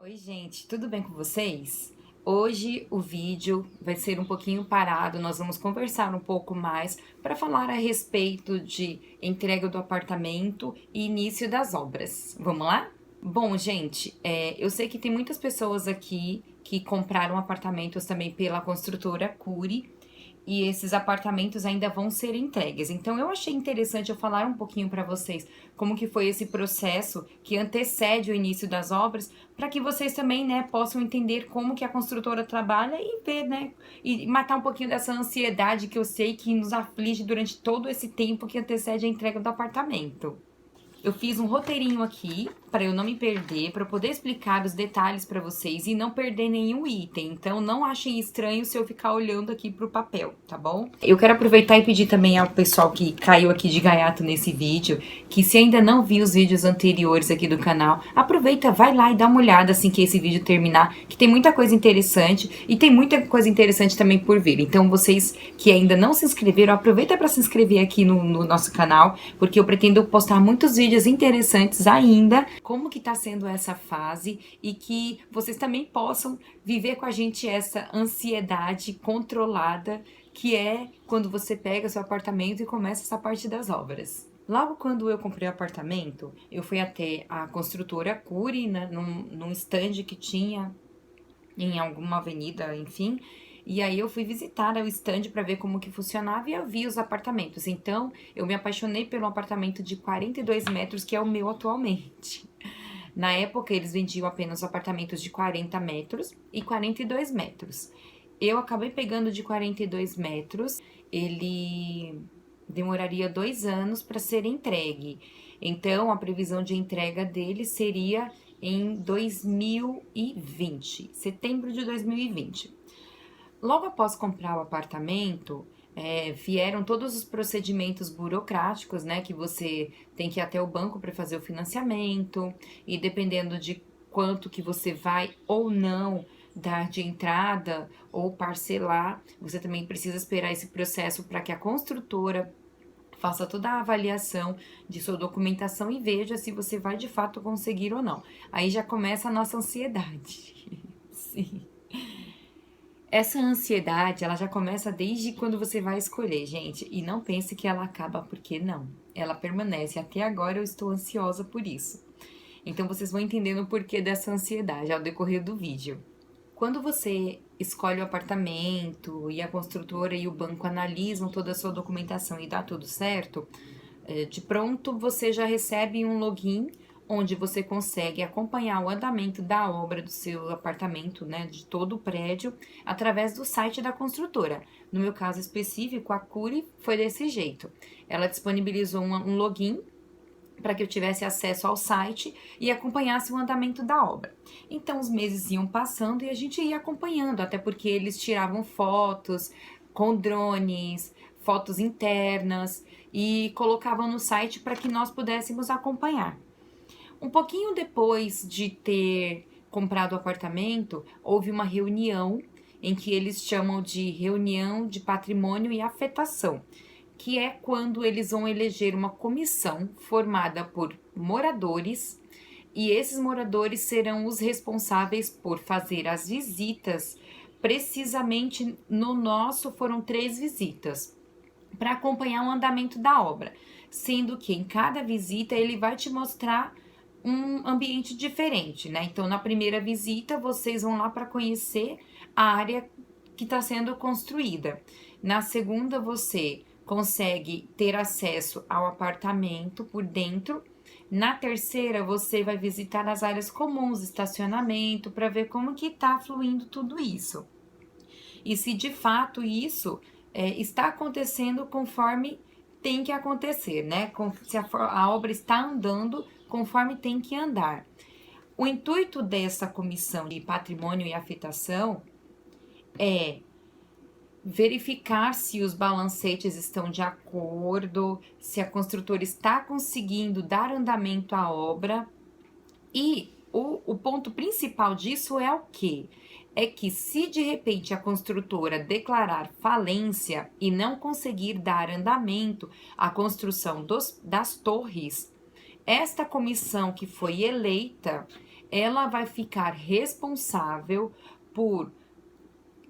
Oi, gente, tudo bem com vocês? Hoje o vídeo vai ser um pouquinho parado, nós vamos conversar um pouco mais para falar a respeito de entrega do apartamento e início das obras. Vamos lá? Bom, gente, eu sei que tem muitas pessoas aqui que compraram apartamentos também pela construtora Cury e esses apartamentos ainda vão ser entregues. Então eu achei interessante eu falar um pouquinho para vocês como que foi esse processo que antecede o início das obras, para que vocês também, né, possam entender como que a construtora trabalha e ver, né, e matar um pouquinho dessa ansiedade que eu sei que nos aflige durante todo esse tempo que antecede a entrega do apartamento. Eu fiz um roteirinho aqui para eu não me perder, para eu poder explicar os detalhes para vocês e não perder nenhum item. Então não achem estranho se eu ficar olhando aqui pro papel, tá bom? Eu quero aproveitar e pedir também ao pessoal que caiu aqui de gaiato nesse vídeo, que se ainda não viu os vídeos anteriores aqui do canal, aproveita, vai lá e dá uma olhada assim que esse vídeo terminar, que tem muita coisa interessante e tem muita coisa interessante também por vir. Então vocês que ainda não se inscreveram, aproveita para se inscrever aqui no nosso canal, porque eu pretendo postar muitos vídeos interessantes ainda, como que tá sendo essa fase e que vocês também possam viver com a gente essa ansiedade controlada que é quando você pega seu apartamento e começa essa parte das obras. Logo quando eu comprei o apartamento, eu fui até a construtora Cury, né, num stand que tinha em alguma avenida, enfim. E aí eu fui visitar o stand para ver como que funcionava e eu vi os apartamentos. Então, eu me apaixonei pelo apartamento de 42 metros, que é o meu atualmente. Na época, eles vendiam apenas apartamentos de 40 metros e 42 metros. Eu acabei pegando de 42 metros, ele demoraria 2 anos para ser entregue. Então, a previsão de entrega dele seria em 2020, setembro de 2020. Logo após comprar o apartamento, vieram todos os procedimentos burocráticos, né? Que você tem que ir até o banco para fazer o financiamento, e dependendo de quanto que você vai ou não dar de entrada ou parcelar, você também precisa esperar esse processo para que a construtora faça toda a avaliação de sua documentação e veja se você vai de fato conseguir ou não. Aí já começa a nossa ansiedade. Sim. Essa ansiedade, ela já começa desde quando você vai escolher, gente. E não pense que ela acaba, porque não. Ela permanece. Até agora eu estou ansiosa por isso. Então vocês vão entendendo o porquê dessa ansiedade ao decorrer do vídeo. Quando você escolhe o apartamento e a construtora e o banco analisam toda a sua documentação e dá tudo certo, de pronto você já recebe um login onde você consegue acompanhar o andamento da obra do seu apartamento, né, de todo o prédio, através do site da construtora. No meu caso específico, a Cury foi desse jeito. Ela disponibilizou um login para que eu tivesse acesso ao site e acompanhasse o andamento da obra. Então os meses iam passando e a gente ia acompanhando, até porque eles tiravam fotos com drones, fotos internas e colocavam no site para que nós pudéssemos acompanhar. Um pouquinho depois de ter comprado o apartamento, houve uma reunião em que eles chamam de reunião de patrimônio e afetação, que é quando eles vão eleger uma comissão formada por moradores, e esses moradores serão os responsáveis por fazer as visitas. Precisamente no nosso foram 3 visitas para acompanhar o andamento da obra, sendo que em cada visita ele vai te mostrar um ambiente diferente, né? Então, na primeira visita, vocês vão lá para conhecer a área que está sendo construída. Na segunda, você consegue ter acesso ao apartamento por dentro. Na terceira, você vai visitar as áreas comuns, estacionamento, para ver como que está fluindo tudo isso. E se de fato isso está acontecendo conforme tem que acontecer, né? Se a obra está andando conforme tem que andar. O intuito dessa comissão de patrimônio e afetação é verificar se os balancetes estão de acordo, se a construtora está conseguindo dar andamento à obra. E o ponto principal disso é o quê? É que se de repente a construtora declarar falência e não conseguir dar andamento à construção das torres, esta comissão que foi eleita, ela vai ficar responsável por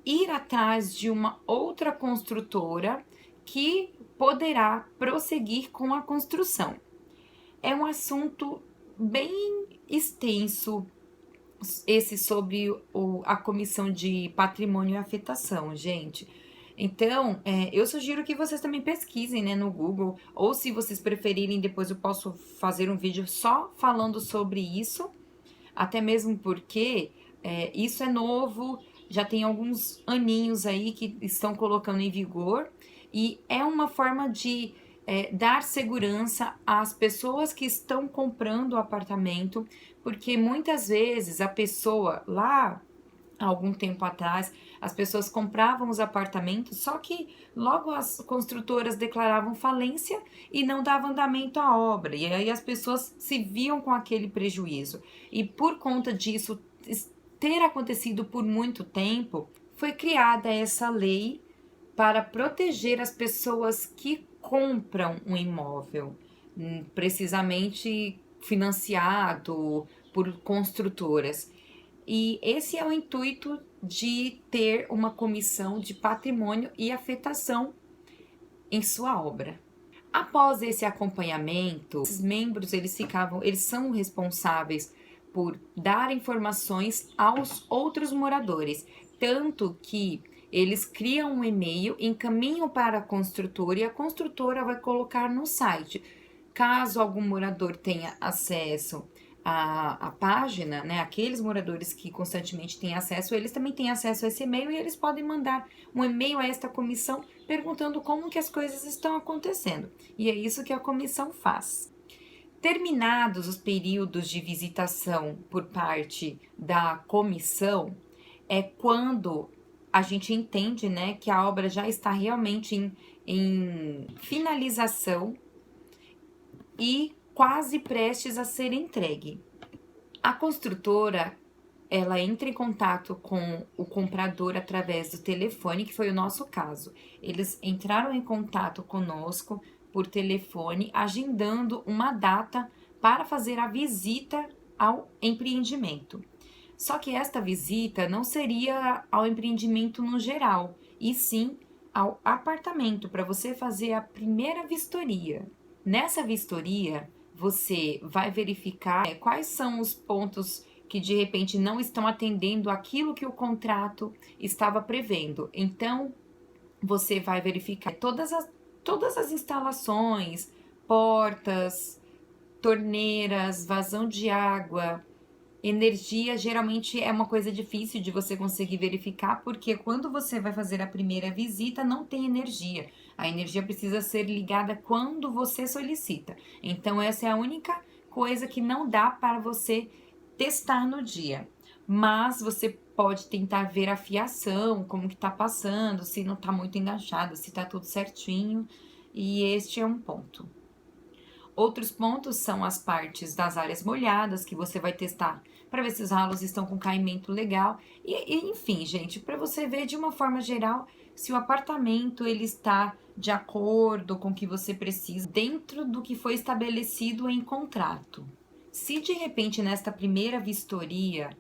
ir atrás de uma outra construtora que poderá prosseguir com a construção. É um assunto bem extenso, esse sobre a Comissão de Patrimônio e Afetação, gente. Então, eu sugiro que vocês também pesquisem, né, no Google, ou se vocês preferirem, depois eu posso fazer um vídeo só falando sobre isso, até mesmo porque isso é novo, já tem alguns aninhos aí que estão colocando em vigor, e é uma forma de dar segurança às pessoas que estão comprando o apartamento, porque muitas vezes a pessoa lá, há algum tempo atrás, as pessoas compravam os apartamentos, só que logo as construtoras declaravam falência e não davam andamento à obra, e aí as pessoas se viam com aquele prejuízo. E por conta disso ter acontecido por muito tempo, foi criada essa lei para proteger as pessoas que compram um imóvel, precisamente financiado por construtoras. E esse é o intuito de ter uma comissão de patrimônio e afetação em sua obra. Após esse acompanhamento, os membros eles são responsáveis por dar informações aos outros moradores, tanto que eles criam um e-mail, encaminham para a construtora e a construtora vai colocar no site. Caso algum morador tenha acesso à página, né, aqueles moradores que constantemente têm acesso, eles também têm acesso a esse e-mail e eles podem mandar um e-mail a esta comissão perguntando como que as coisas estão acontecendo. E é isso que a comissão faz. Terminados os períodos de visitação por parte da comissão, é quando a gente entende, né, que a obra já está realmente em finalização e quase prestes a ser entregue. A construtora, ela entra em contato com o comprador através do telefone, que foi o nosso caso. Eles entraram em contato conosco por telefone, agendando uma data para fazer a visita ao empreendimento. Só que esta visita não seria ao empreendimento no geral, e sim ao apartamento, para você fazer a primeira vistoria. Nessa vistoria, você vai verificar quais são os pontos que de repente não estão atendendo aquilo que o contrato estava prevendo. Então, você vai verificar todas as instalações, portas, torneiras, vazão de água. Energia geralmente é uma coisa difícil de você conseguir verificar, porque quando você vai fazer a primeira visita, não tem energia. A energia precisa ser ligada quando você solicita. Então, essa é a única coisa que não dá para você testar no dia. Mas você pode tentar ver a fiação, como que tá passando, se não tá muito enganchado, se tá tudo certinho. E este é um ponto. Outros pontos são as partes das áreas molhadas, que você vai testar para ver se os ralos estão com caimento legal. Enfim, gente, para você ver de uma forma geral se o apartamento ele está de acordo com o que você precisa, dentro do que foi estabelecido em contrato. Se de repente nesta primeira vistoria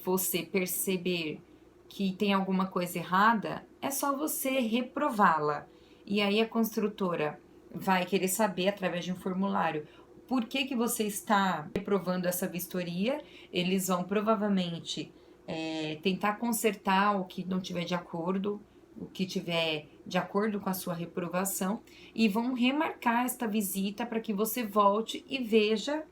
você perceber que tem alguma coisa errada, é só você reprová-la. E aí a construtora vai querer saber através de um formulário por que você está reprovando essa vistoria. Eles vão provavelmente tentar consertar o que não tiver de acordo, o que tiver de acordo com a sua reprovação, e vão remarcar esta visita para que você volte e veja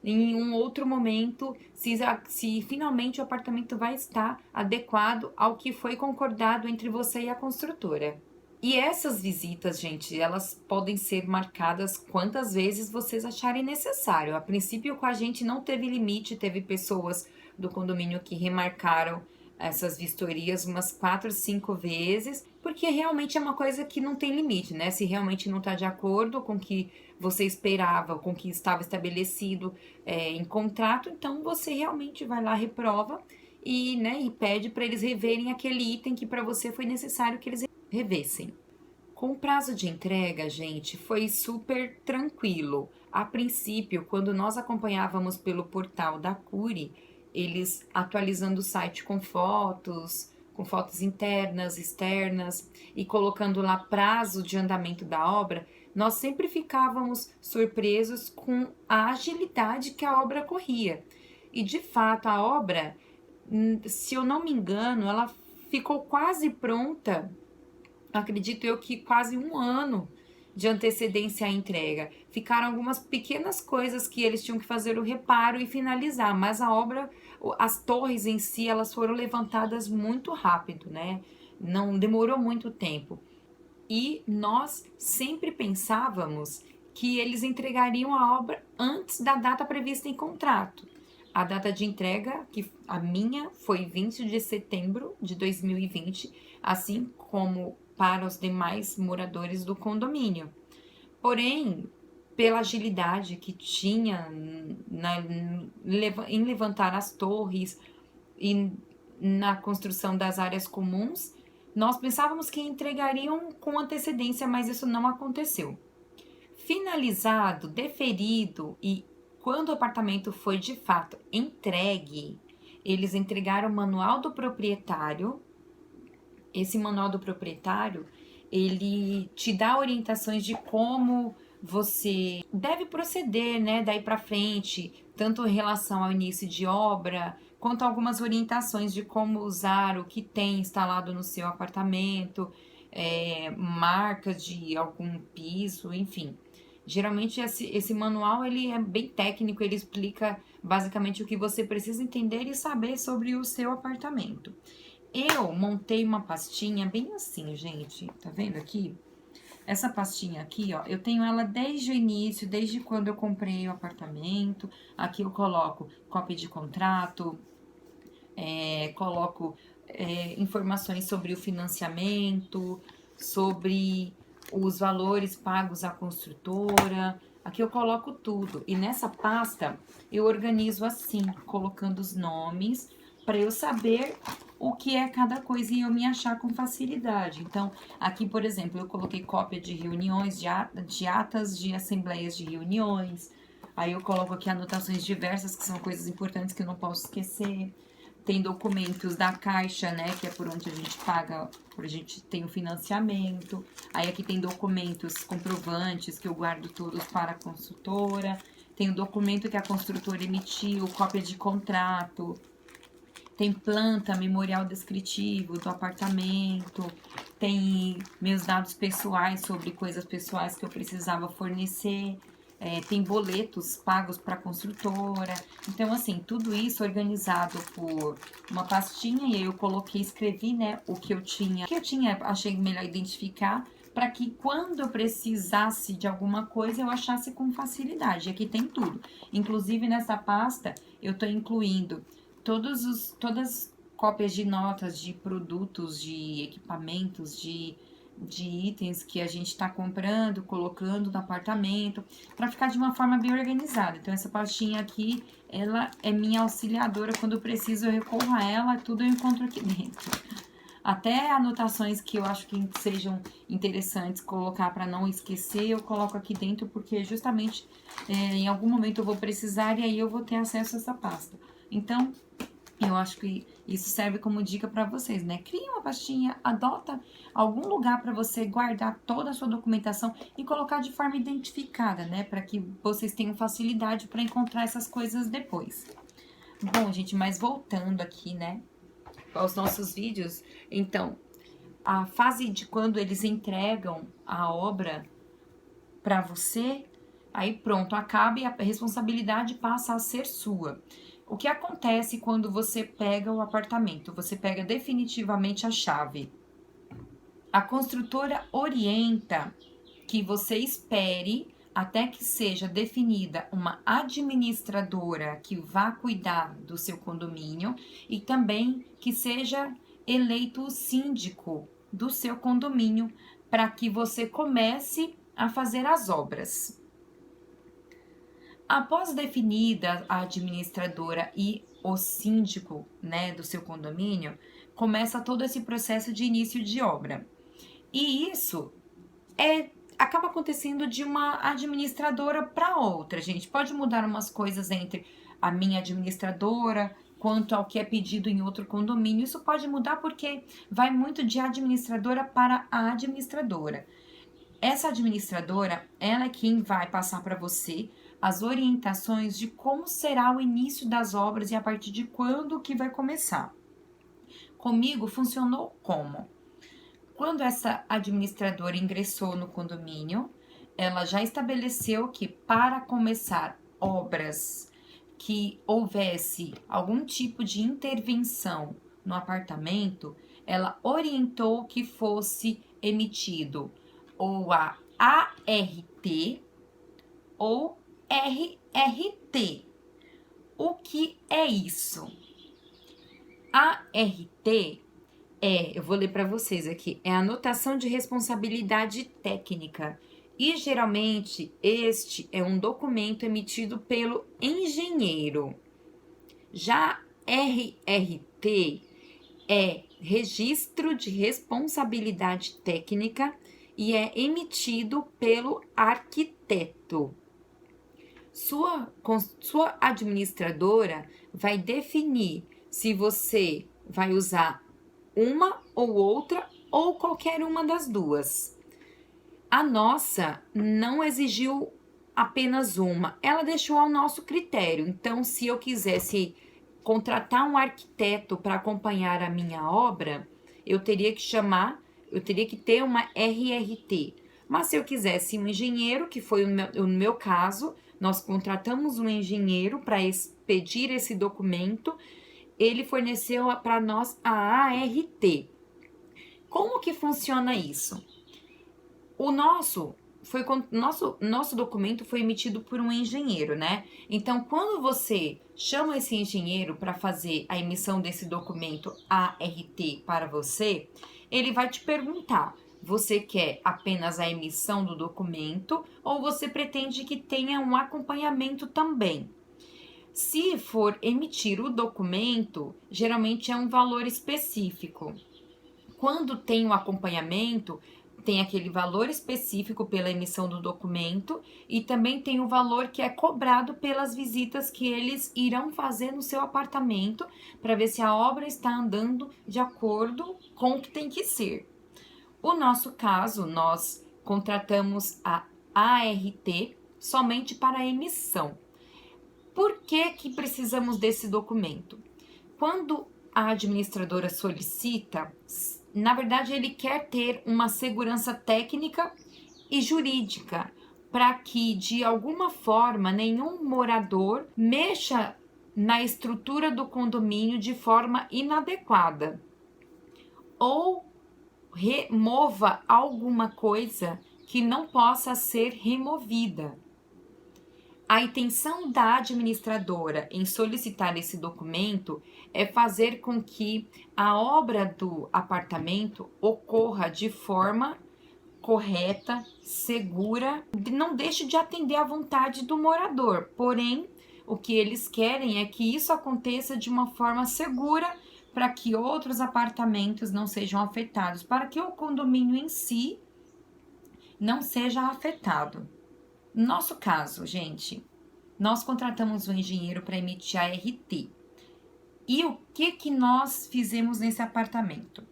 em um outro momento se finalmente o apartamento vai estar adequado ao que foi concordado entre você e a construtora. E essas visitas, gente, elas podem ser marcadas quantas vezes vocês acharem necessário. A princípio, com a gente não teve limite, teve pessoas do condomínio que remarcaram essas vistorias umas 4, 5 vezes, porque realmente é uma coisa que não tem limite, né? Se realmente não está de acordo com o que você esperava, com o que estava estabelecido em contrato, então você realmente vai lá, reprova e pede para eles reverem aquele item que para você foi necessário que eles revessem. Com o prazo de entrega, gente, foi super tranquilo. A princípio, quando nós acompanhávamos pelo portal da Cury, eles atualizando o site com fotos internas, externas, e colocando lá prazo de andamento da obra, nós sempre ficávamos surpresos com a agilidade que a obra corria. E de fato, a obra, se eu não me engano, ela ficou quase pronta, acredito eu que quase um ano de antecedência à entrega. Ficaram algumas pequenas coisas que eles tinham que fazer o reparo e finalizar, mas a obra, as torres em si, elas foram levantadas muito rápido, né? Não demorou muito tempo. E nós sempre pensávamos que eles entregariam a obra antes da data prevista em contrato. A data de entrega, que a minha foi 20 de setembro de 2020, assim como para os demais moradores do condomínio. Porém, pela agilidade que tinha em levantar as torres e na construção das áreas comuns, nós pensávamos que entregariam com antecedência, mas isso não aconteceu. Finalizado, deferido e quando o apartamento foi de fato entregue, eles entregaram o manual do proprietário. Esse manual do proprietário, ele te dá orientações de como você deve proceder, né, daí para frente, tanto em relação ao início de obra, quanto algumas orientações de como usar o que tem instalado no seu apartamento, marcas de algum piso, enfim. Geralmente esse manual ele é bem técnico, ele explica basicamente o que você precisa entender e saber sobre o seu apartamento. Eu montei uma pastinha bem assim, gente, tá vendo aqui? Essa pastinha aqui, ó, eu tenho ela desde o início, desde quando eu comprei o apartamento. Aqui eu coloco cópia de contrato, coloco informações sobre o financiamento, sobre os valores pagos à construtora. Aqui eu coloco tudo. E nessa pasta eu organizo assim, colocando os nomes, para eu saber o que é cada coisa e eu me achar com facilidade. Então, aqui, por exemplo, eu coloquei cópia de reuniões, de atas de assembleias de reuniões. Aí eu coloco aqui anotações diversas, que são coisas importantes que eu não posso esquecer. Tem documentos da Caixa, né, que é por onde a gente paga, por a gente tem o financiamento. Aí aqui tem documentos comprovantes que eu guardo todos para a consultora. Tem o documento que a construtora emitiu, cópia de contrato. Tem planta, memorial descritivo do apartamento, tem meus dados pessoais sobre coisas pessoais que eu precisava fornecer, tem boletos pagos para a construtora. Então, assim, tudo isso organizado por uma pastinha e aí eu coloquei, escrevi, né, o que eu tinha, achei melhor identificar, para que quando eu precisasse de alguma coisa eu achasse com facilidade. Aqui tem tudo. Inclusive nessa pasta eu estou incluindo todas cópias de notas de produtos, de equipamentos, de itens que a gente está comprando, colocando no apartamento, para ficar de uma forma bem organizada. Então, essa pastinha aqui, ela é minha auxiliadora. Quando eu preciso, eu recorro a ela, tudo eu encontro aqui dentro. Até anotações que eu acho que sejam interessantes colocar para não esquecer, eu coloco aqui dentro, porque justamente em algum momento eu vou precisar e aí eu vou ter acesso a essa pasta. Então, eu acho que isso serve como dica para vocês, né? Cria uma pastinha, adota algum lugar para você guardar toda a sua documentação e colocar de forma identificada, né? Para que vocês tenham facilidade para encontrar essas coisas depois. Bom, gente, mas voltando aqui, né, aos nossos vídeos, então, a fase de quando eles entregam a obra para você, aí pronto, acaba e a responsabilidade passa a ser sua. O que acontece quando você pega o apartamento? Você pega definitivamente a chave. A construtora orienta que você espere até que seja definida uma administradora que vá cuidar do seu condomínio e também que seja eleito o síndico do seu condomínio para que você comece a fazer as obras. Após definida a administradora e o síndico, né, do seu condomínio, começa todo esse processo de início de obra. E isso acaba acontecendo de uma administradora para outra, gente. Pode mudar umas coisas entre a minha administradora quanto ao que é pedido em outro condomínio. Isso pode mudar porque vai muito de administradora para a administradora. Essa administradora, ela é quem vai passar para você as orientações de como será o início das obras e a partir de quando que vai começar. Comigo funcionou como? Quando essa administradora ingressou no condomínio, ela já estabeleceu que para começar obras que houvesse algum tipo de intervenção no apartamento, ela orientou que fosse emitido ou a ART ou RRT. O que é isso? ART eu vou ler para vocês aqui, é a anotação de responsabilidade técnica. E geralmente este é um documento emitido pelo engenheiro. Já RRT é Registro de Responsabilidade Técnica e é emitido pelo arquiteto. Sua administradora vai definir se você vai usar uma ou outra ou qualquer uma das duas. A nossa não exigiu apenas uma, ela deixou ao nosso critério. Então, se eu quisesse contratar um arquiteto para acompanhar a minha obra, eu teria que ter uma RRT. Mas se eu quisesse um engenheiro, que foi o meu caso, nós contratamos um engenheiro para expedir esse documento, ele forneceu para nós a ART. Como que funciona isso? O nosso documento foi emitido por um engenheiro, né? Então, quando você chama esse engenheiro para fazer a emissão desse documento ART para você, ele vai te perguntar: você quer apenas a emissão do documento ou você pretende que tenha um acompanhamento também? Se for emitir o documento, geralmente é um valor específico. Quando tem o acompanhamento, tem aquele valor específico pela emissão do documento e também tem o valor que é cobrado pelas visitas que eles irão fazer no seu apartamento para ver se a obra está andando de acordo com o que tem que ser. O nosso caso, nós contratamos a ART somente para a emissão. Por que precisamos desse documento? Quando a administradora solicita, na verdade ele quer ter uma segurança técnica e jurídica para que de alguma forma nenhum morador mexa na estrutura do condomínio de forma inadequada ou remova alguma coisa que não possa ser removida. A intenção da administradora em solicitar esse documento é fazer com que a obra do apartamento ocorra de forma correta, segura, não deixe de atender à vontade do morador. Porém, o que eles querem é que isso aconteça de uma forma segura para que outros apartamentos não sejam afetados, para que o condomínio em si não seja afetado. No nosso caso, gente, nós contratamos um engenheiro para emitir a RT. E o que nós fizemos nesse apartamento?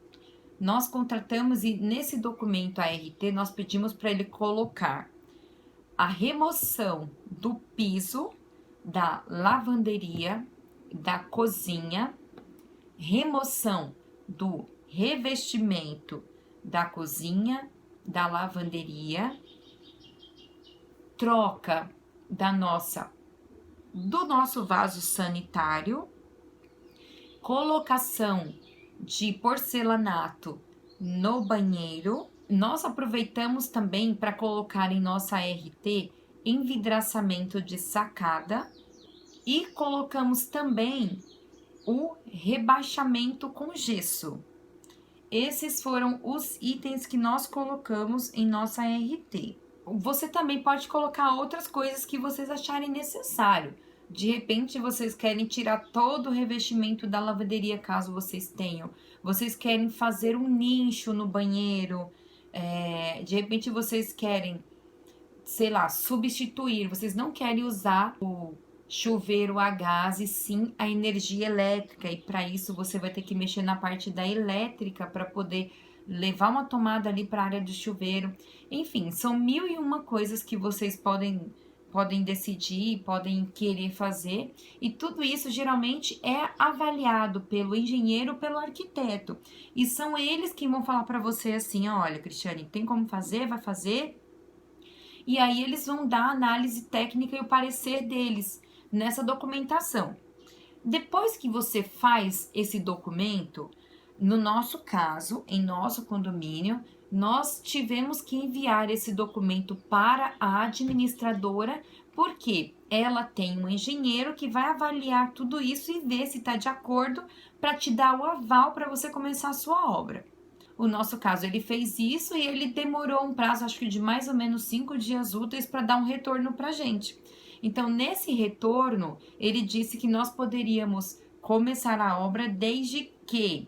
Nós contratamos e nesse documento ART nós pedimos para ele colocar a remoção do piso, da lavanderia, da cozinha, remoção do revestimento da cozinha, da lavanderia, troca do nosso vaso sanitário, colocação de porcelanato no banheiro. Nós aproveitamos também para colocar em nossa RT envidraçamento de sacada e colocamos também o rebaixamento com gesso. Esses foram os itens que nós colocamos em nossa RT. Você também pode colocar outras coisas que vocês acharem necessário. De repente, vocês querem tirar todo o revestimento da lavanderia, caso vocês tenham. Vocês querem fazer um nicho no banheiro. De repente, vocês querem, sei lá, substituir. Vocês não querem usar chuveiro a gás e sim a energia elétrica. E para isso você vai ter que mexer na parte da elétrica para poder levar uma tomada ali para a área do chuveiro. Enfim, são 1001 coisas que vocês podem decidir, podem querer fazer, e tudo isso geralmente é avaliado pelo engenheiro ou pelo arquiteto. E são eles que vão falar para você assim: olha, Cristiane, tem como fazer, vai fazer. E aí eles vão dar a análise técnica e o parecer deles nessa documentação. Depois que você faz esse documento, no nosso caso, em nosso condomínio, nós tivemos que enviar esse documento para a administradora, porque ela tem um engenheiro que vai avaliar tudo isso e ver se está de acordo para te dar o aval para você começar a sua obra. O nosso caso, ele fez isso e ele demorou um prazo, acho que de mais ou menos 5 dias úteis para dar um retorno para a gente. Então, nesse retorno, ele disse que nós poderíamos começar a obra desde que...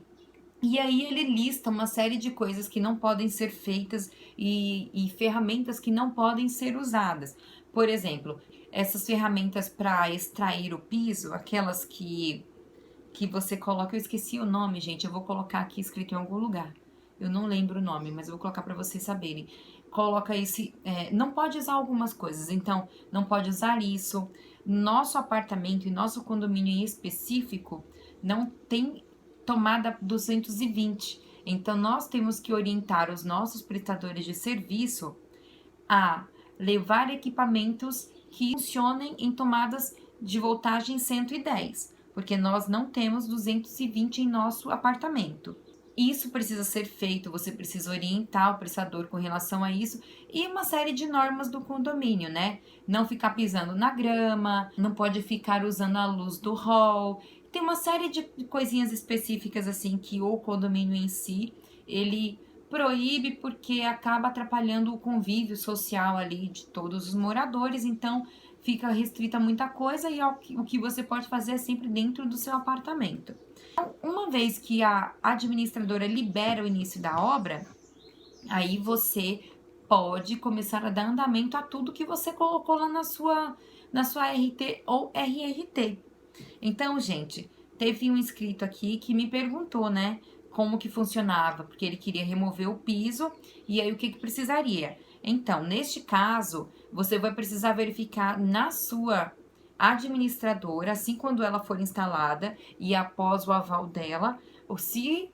E aí ele lista uma série de coisas que não podem ser feitas e ferramentas que não podem ser usadas. Por exemplo, essas ferramentas para extrair o piso, aquelas que você coloca, eu esqueci o nome, gente, eu vou colocar aqui escrito em algum lugar. Eu não lembro o nome, mas eu vou colocar para vocês saberem. Coloca esse... não pode usar algumas coisas, então não pode usar isso. Nosso apartamento e nosso condomínio em específico não tem tomada 220. Então, nós temos que orientar os nossos prestadores de serviço a levar equipamentos que funcionem em tomadas de voltagem 110, porque nós não temos 220 em nosso apartamento. Isso precisa ser feito, você precisa orientar o prestador com relação a isso e uma série de normas do condomínio, né? Não ficar pisando na grama, não pode ficar usando a luz do hall. Tem uma série de coisinhas específicas assim que o condomínio em si, ele proíbe porque acaba atrapalhando o convívio social ali de todos os moradores, então fica restrita muita coisa e o que você pode fazer é sempre dentro do seu apartamento. Uma vez que a administradora libera o início da obra, aí você pode começar a dar andamento a tudo que você colocou lá na sua RT ou RRT. Então, gente, teve um inscrito aqui que me perguntou, né, como que funcionava, porque ele queria remover o piso e aí o que precisaria. Então, neste caso, você vai precisar verificar na sua administradora, assim quando ela for instalada e após o aval dela, se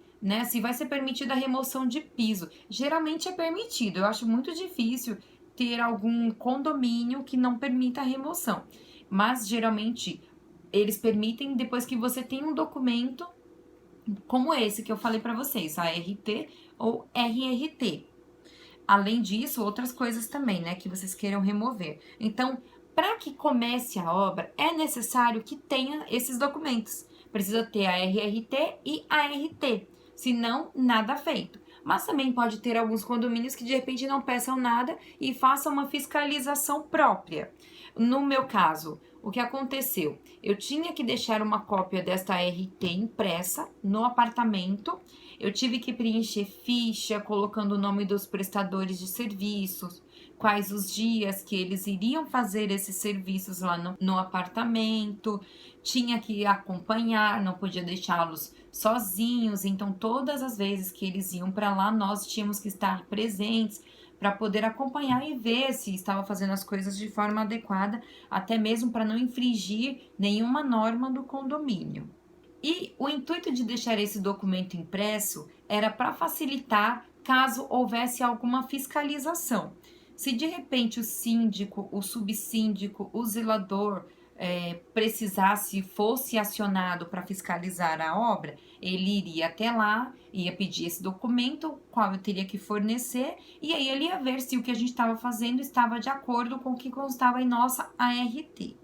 vai ser permitida a remoção de piso. Geralmente é permitido, eu acho muito difícil ter algum condomínio que não permita a remoção, mas geralmente eles permitem depois que você tem um documento como esse que eu falei para vocês, a RT ou RRT. Além disso, outras coisas também, né, que vocês queiram remover. Então, para que comece a obra, é necessário que tenha esses documentos. Precisa ter a RRT e a RT, senão nada feito. Mas também pode ter alguns condomínios que de repente não peçam nada e façam uma fiscalização própria. No meu caso, o que aconteceu? Eu tinha que deixar uma cópia desta RT impressa no apartamento. Eu tive que preencher ficha, colocando o nome dos prestadores de serviços, quais os dias que eles iriam fazer esses serviços lá no apartamento. Tinha que acompanhar, não podia deixá-los sozinhos. Então, todas as vezes que eles iam para lá, nós tínhamos que estar presentes para poder acompanhar e ver se estava fazendo as coisas de forma adequada, até mesmo para não infringir nenhuma norma do condomínio. E o intuito de deixar esse documento impresso era para facilitar caso houvesse alguma fiscalização. Se de repente o síndico, o subsíndico, o zelador fosse acionado para fiscalizar a obra, ele iria até lá, ia pedir esse documento, qual eu teria que fornecer, e aí ele ia ver se o que a gente estava fazendo estava de acordo com o que constava em nossa ART.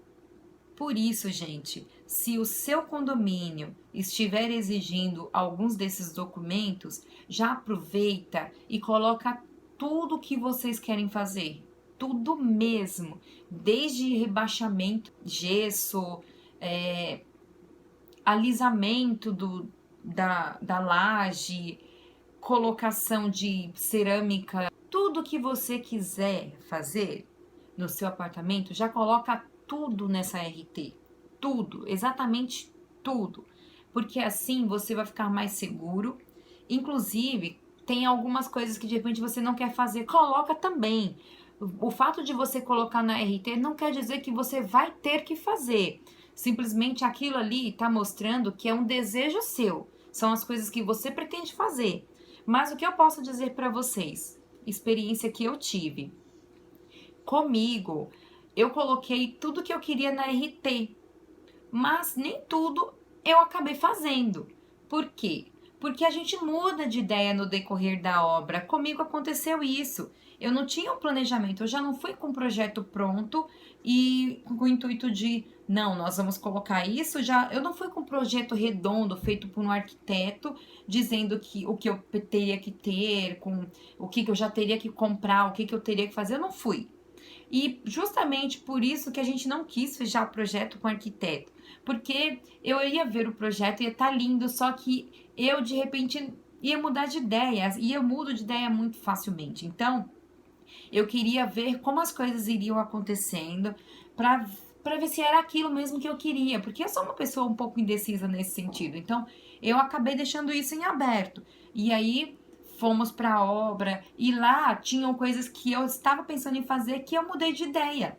Por isso, gente, se o seu condomínio estiver exigindo alguns desses documentos, já aproveita e coloca tudo o que vocês querem fazer. Tudo mesmo, desde rebaixamento, gesso, alisamento da laje, colocação de cerâmica, tudo que você quiser fazer no seu apartamento, já coloca tudo nessa RT. Tudo, exatamente tudo. Porque assim você vai ficar mais seguro. Inclusive, tem algumas coisas que de repente você não quer fazer, coloca também. O fato de você colocar na RT não quer dizer que você vai ter que fazer. Simplesmente aquilo ali está mostrando que é um desejo seu. São as coisas que você pretende fazer. Mas o que eu posso dizer para vocês? Experiência que eu tive. Comigo, eu coloquei tudo que eu queria na RT, mas nem tudo eu acabei fazendo. Por quê? Porque a gente muda de ideia no decorrer da obra. Comigo aconteceu isso. Eu não tinha um planejamento, eu já não fui com o projeto pronto e com o intuito de, não, nós vamos colocar isso, já. Eu não fui com um projeto redondo feito por um arquiteto, dizendo que o que eu teria que ter, com o que eu já teria que comprar, o que eu teria que fazer, eu não fui. E justamente por isso que a gente não quis fechar o projeto com o arquiteto. Porque eu ia ver o projeto, ia estar lindo, só que eu de repente ia mudar de ideia. E eu mudo de ideia muito facilmente. Então, eu queria ver como as coisas iriam acontecendo para ver se era aquilo mesmo que eu queria. Porque eu sou uma pessoa um pouco indecisa nesse sentido. Então, eu acabei deixando isso em aberto. E aí fomos para a obra e lá tinham coisas que eu estava pensando em fazer que eu mudei de ideia.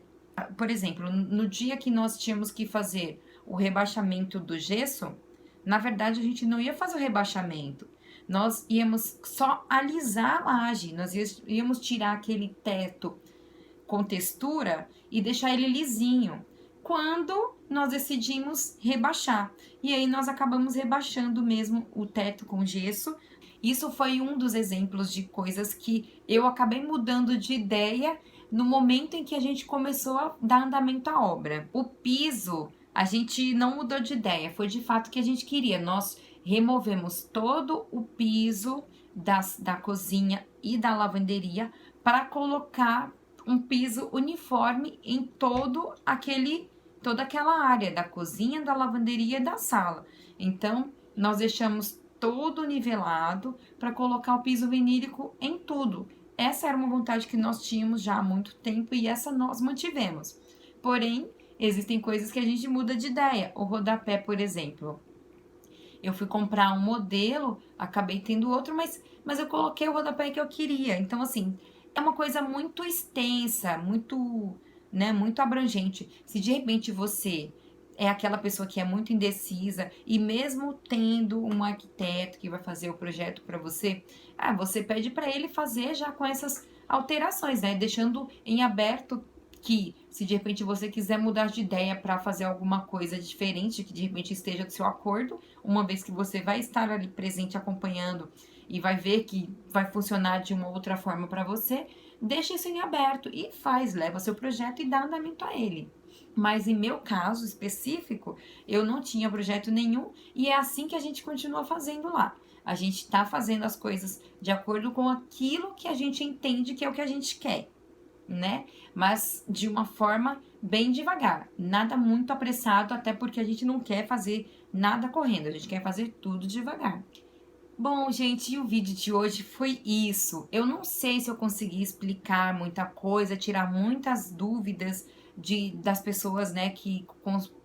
Por exemplo, no dia que nós tínhamos que fazer o rebaixamento do gesso, na verdade a gente não ia fazer o rebaixamento. Nós íamos só alisar a laje, nós íamos tirar aquele teto com textura e deixar ele lisinho. Quando nós decidimos rebaixar. E aí nós acabamos rebaixando mesmo o teto com gesso. Isso foi um dos exemplos de coisas que eu acabei mudando de ideia no momento em que a gente começou a dar andamento à obra. O piso, a gente não mudou de ideia, foi de fato o que a gente queria. Nós removemos todo o piso da cozinha e da lavanderia para colocar um piso uniforme em toda aquela área da cozinha, da lavanderia e da sala. Então, nós deixamos todo nivelado para colocar o piso vinílico em tudo. Essa era uma vontade que nós tínhamos já há muito tempo e essa nós mantivemos. Porém, existem coisas que a gente muda de ideia. O rodapé, por exemplo. Eu fui comprar um modelo, acabei tendo outro, mas eu coloquei o rodapé que eu queria. Então, assim, é uma coisa muito extensa, muito abrangente. Se de repente você é aquela pessoa que é muito indecisa e mesmo tendo um arquiteto que vai fazer o projeto para você, você pede para ele fazer já com essas alterações, né? Deixando em aberto que se de repente você quiser mudar de ideia para fazer alguma coisa diferente, que de repente esteja do seu acordo, uma vez que você vai estar ali presente acompanhando e vai ver que vai funcionar de uma outra forma para você, deixa isso em aberto e leva seu projeto e dá andamento a ele. Mas em meu caso específico, eu não tinha projeto nenhum e é assim que a gente continua fazendo lá. A gente está fazendo as coisas de acordo com aquilo que a gente entende que é o que a gente quer, né? Mas de uma forma bem devagar, nada muito apressado, até porque a gente não quer fazer nada correndo, a gente quer fazer tudo devagar. Bom, gente, e o vídeo de hoje foi isso. Eu não sei se eu consegui explicar muita coisa, tirar muitas dúvidas das pessoas, né, que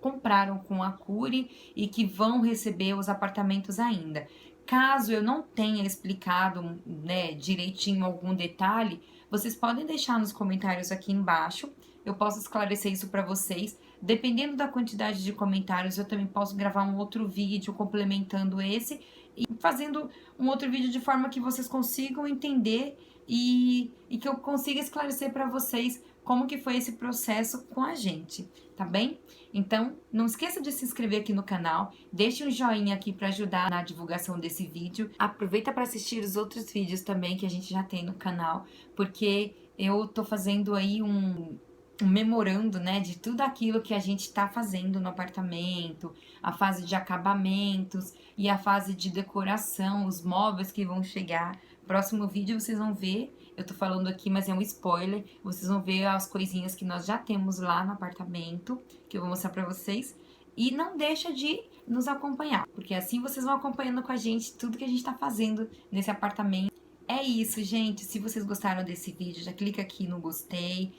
compraram com a Cury e que vão receber os apartamentos ainda. Caso eu não tenha explicado, né, direitinho algum detalhe, vocês podem deixar nos comentários aqui embaixo. Eu posso esclarecer isso para vocês. Dependendo da quantidade de comentários, eu também posso gravar um outro vídeo complementando esse e fazendo um outro vídeo de forma que vocês consigam entender e que eu consiga esclarecer para vocês como que foi esse processo com a gente, tá bem? Então, não esqueça de se inscrever aqui no canal, deixe um joinha aqui para ajudar na divulgação desse vídeo. Aproveita para assistir os outros vídeos também que a gente já tem no canal, porque eu tô fazendo aí um memorando, né, de tudo aquilo que a gente está fazendo no apartamento, a fase de acabamentos e a fase de decoração, os móveis que vão chegar. Próximo vídeo vocês vão ver, eu tô falando aqui, mas é um spoiler, vocês vão ver as coisinhas que nós já temos lá no apartamento, que eu vou mostrar pra vocês. E não deixa de nos acompanhar, porque assim vocês vão acompanhando com a gente tudo que a gente tá fazendo nesse apartamento. É isso, gente, se vocês gostaram desse vídeo, já clica aqui no gostei,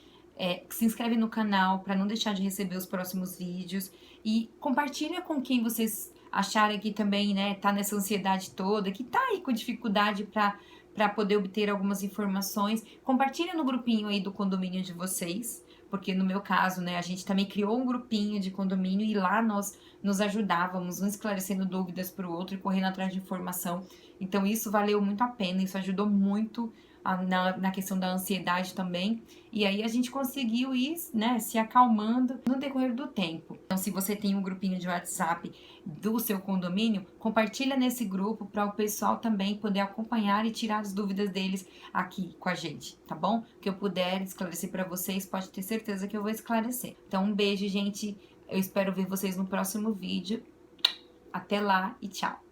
se inscreve no canal para não deixar de receber os próximos vídeos e compartilha com quem vocês acharem que também, né, tá nessa ansiedade toda, que tá aí com dificuldade para poder obter algumas informações. Compartilha no grupinho aí do condomínio de vocês, porque no meu caso, né, a gente também criou um grupinho de condomínio e lá nós nos ajudávamos, um esclarecendo dúvidas para o outro e correndo atrás de informação. Então isso valeu muito a pena, isso ajudou muito na questão da ansiedade também. E aí a gente conseguiu ir, né, se acalmando no decorrer do tempo. Então, se você tem um grupinho de WhatsApp do seu condomínio, compartilha nesse grupo para o pessoal também poder acompanhar e tirar as dúvidas deles aqui com a gente, tá bom? O que eu puder esclarecer para vocês, pode ter certeza que eu vou esclarecer. Então, um beijo, gente. Eu espero ver vocês no próximo vídeo. Até lá e tchau!